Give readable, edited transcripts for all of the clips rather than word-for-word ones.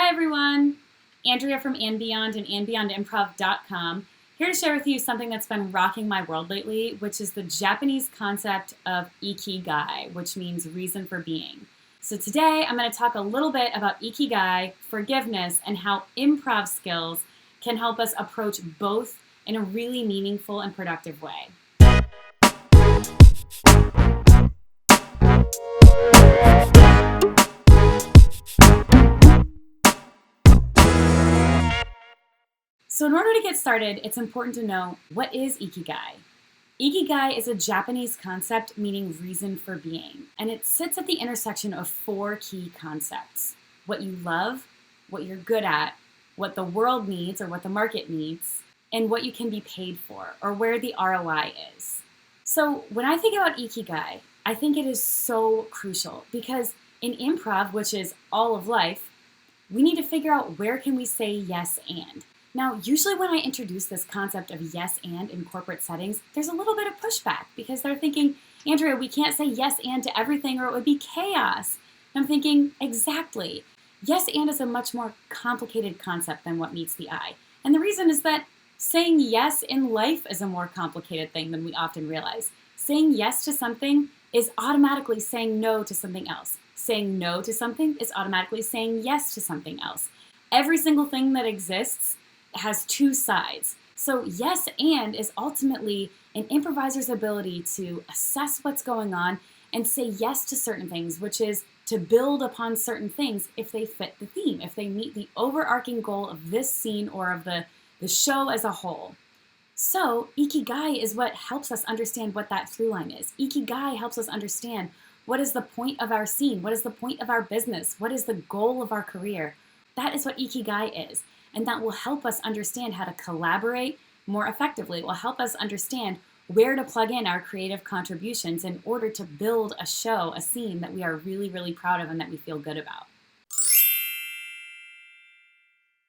Hi everyone, Andrea from And Beyond and andbeyondimprov.com, here to share with you something that's been rocking my world lately, which is the Japanese concept of Ikigai, which means reason for being. So today I'm going to talk a little bit about Ikigai, forgiveness, and how improv skills can help us approach both in a really meaningful and productive way. So in order to get started, it's important to know, what is Ikigai? Ikigai is a Japanese concept meaning reason for being, and it sits at the intersection of four key concepts: what you love, what you're good at, what the world needs or what the market needs, and what you can be paid for, or where the ROI is. So when I think about Ikigai, I think it is so crucial because in improv, which is all of life, we need to figure out where can we say yes and. Now, usually when I introduce this concept of yes and in corporate settings, there's a little bit of pushback because they're thinking, Andrea, we can't say yes and to everything or it would be chaos. And I'm thinking, exactly. Yes and is a much more complicated concept than what meets the eye. And the reason is that saying yes in life is a more complicated thing than we often realize. Saying yes to something is automatically saying no to something else. Saying no to something is automatically saying yes to something else. Every single thing that exists has two sides. So yes and is ultimately an improviser's ability to assess what's going on and say yes to certain things, which is to build upon certain things if they fit the theme, if they meet the overarching goal of this scene or of the show as a whole. So Ikigai is what helps us understand what that through line is. Ikigai helps us understand what is the point of our scene, what is the point of our business, what is the goal of our career. That is what Ikigai is. And that will help us understand how to collaborate more effectively. It will help us understand where to plug in our creative contributions in order to build a show, a scene that we are really, really proud of and that we feel good about.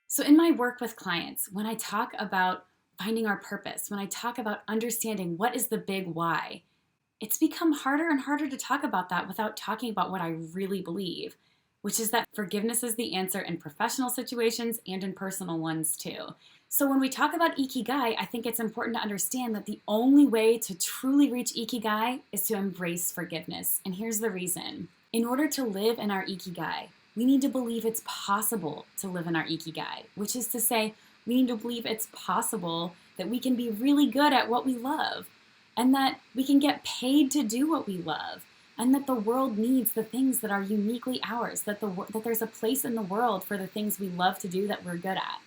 So in my work with clients, when I talk about finding our purpose, when I talk about understanding what is the big why, it's become harder and harder to talk about that without talking about what I really believe, which is that forgiveness is the answer in professional situations and in personal ones too. So when we talk about Ikigai, I think it's important to understand that the only way to truly reach Ikigai is to embrace forgiveness. And here's the reason. In order to live in our Ikigai, we need to believe it's possible to live in our Ikigai, which is to say, we need to believe it's possible that we can be really good at what we love, and that we can get paid to do what we love, and that the world needs the things that are uniquely ours, that there's a place in the world for the things we love to do that we're good at.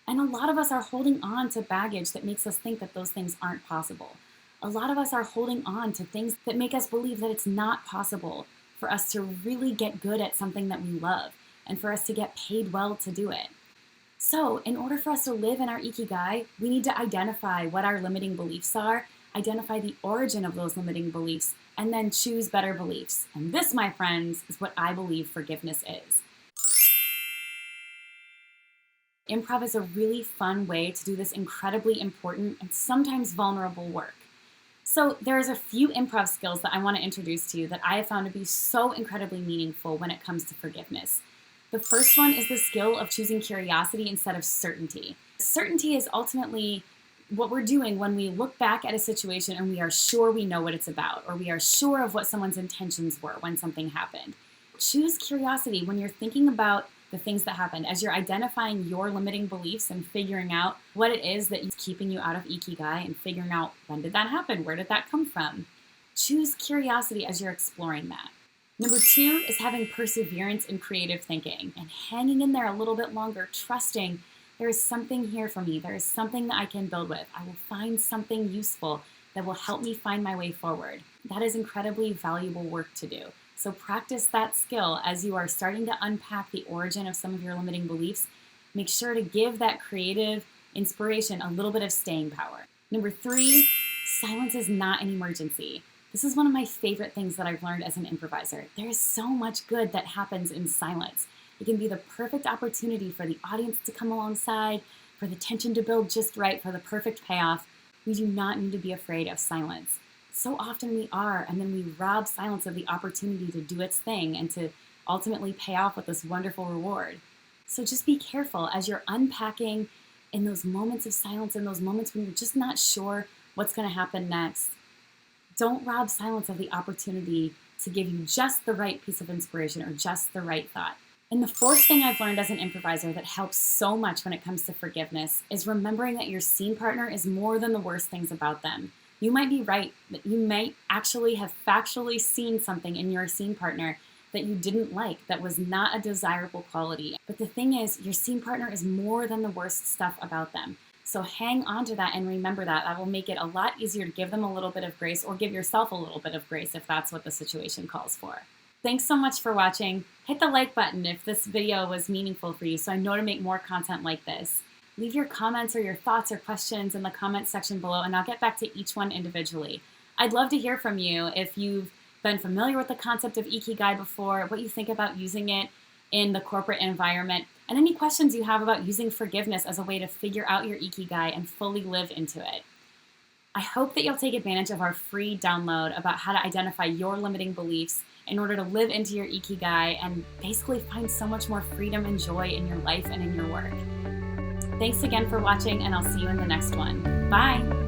And a lot of us are holding on to baggage that makes us think that those things aren't possible. A lot of us are holding on to things that make us believe that it's not possible for us to really get good at something that we love and for us to get paid well to do it. So in order for us to live in our Ikigai, we need to identify what our limiting beliefs are, identify the origin of those limiting beliefs, and then choose better beliefs. And this, my friends, is what I believe forgiveness is. Improv is a really fun way to do this incredibly important and sometimes vulnerable work. So there's a few improv skills that I want to introduce to you that I have found to be so incredibly meaningful when it comes to forgiveness. The first one is the skill of choosing curiosity instead of certainty. Certainty is ultimately what we're doing when we look back at a situation and we are sure we know what it's about, or we are sure of what someone's intentions were when something happened. Choose curiosity when you're thinking about the things that happened, as you're identifying your limiting beliefs and figuring out what it is that is keeping you out of Ikigai and figuring out, when did that happen? Where did that come from? Choose curiosity as you're exploring that. Number 2 is having perseverance in creative thinking and hanging in there a little bit longer, trusting there is something here for me. There is something that I can build with. I will find something useful that will help me find my way forward. That is incredibly valuable work to do. So practice that skill as you are starting to unpack the origin of some of your limiting beliefs. Make sure to give that creative inspiration a little bit of staying power. Number 3, silence is not an emergency. This is one of my favorite things that I've learned as an improviser. There is so much good that happens in silence. It can be the perfect opportunity for the audience to come alongside, for the tension to build just right, for the perfect payoff. We do not need to be afraid of silence. So often we are, and then we rob silence of the opportunity to do its thing and to ultimately pay off with this wonderful reward. So just be careful as you're unpacking in those moments of silence, in those moments when you're just not sure what's going to happen next. Don't rob silence of the opportunity to give you just the right piece of inspiration or just the right thought. And the fourth thing I've learned as an improviser that helps so much when it comes to forgiveness is remembering that your scene partner is more than the worst things about them. You might be right, that you might actually have factually seen something in your scene partner that you didn't like, that was not a desirable quality. But the thing is, your scene partner is more than the worst stuff about them. So hang on to that and remember that. That will make it a lot easier to give them a little bit of grace, or give yourself a little bit of grace if that's what the situation calls for. Thanks so much for watching. Hit the like button if this video was meaningful for you so I know to make more content like this. Leave your comments or your thoughts or questions in the comments section below, and I'll get back to each one individually. I'd love to hear from you if you've been familiar with the concept of Ikigai before, what you think about using it in the corporate environment, and any questions you have about using forgiveness as a way to figure out your Ikigai and fully live into it. I hope that you'll take advantage of our free download about how to identify your limiting beliefs in order to live into your Ikigai and basically find so much more freedom and joy in your life and in your work. Thanks again for watching, and I'll see you in the next one. Bye!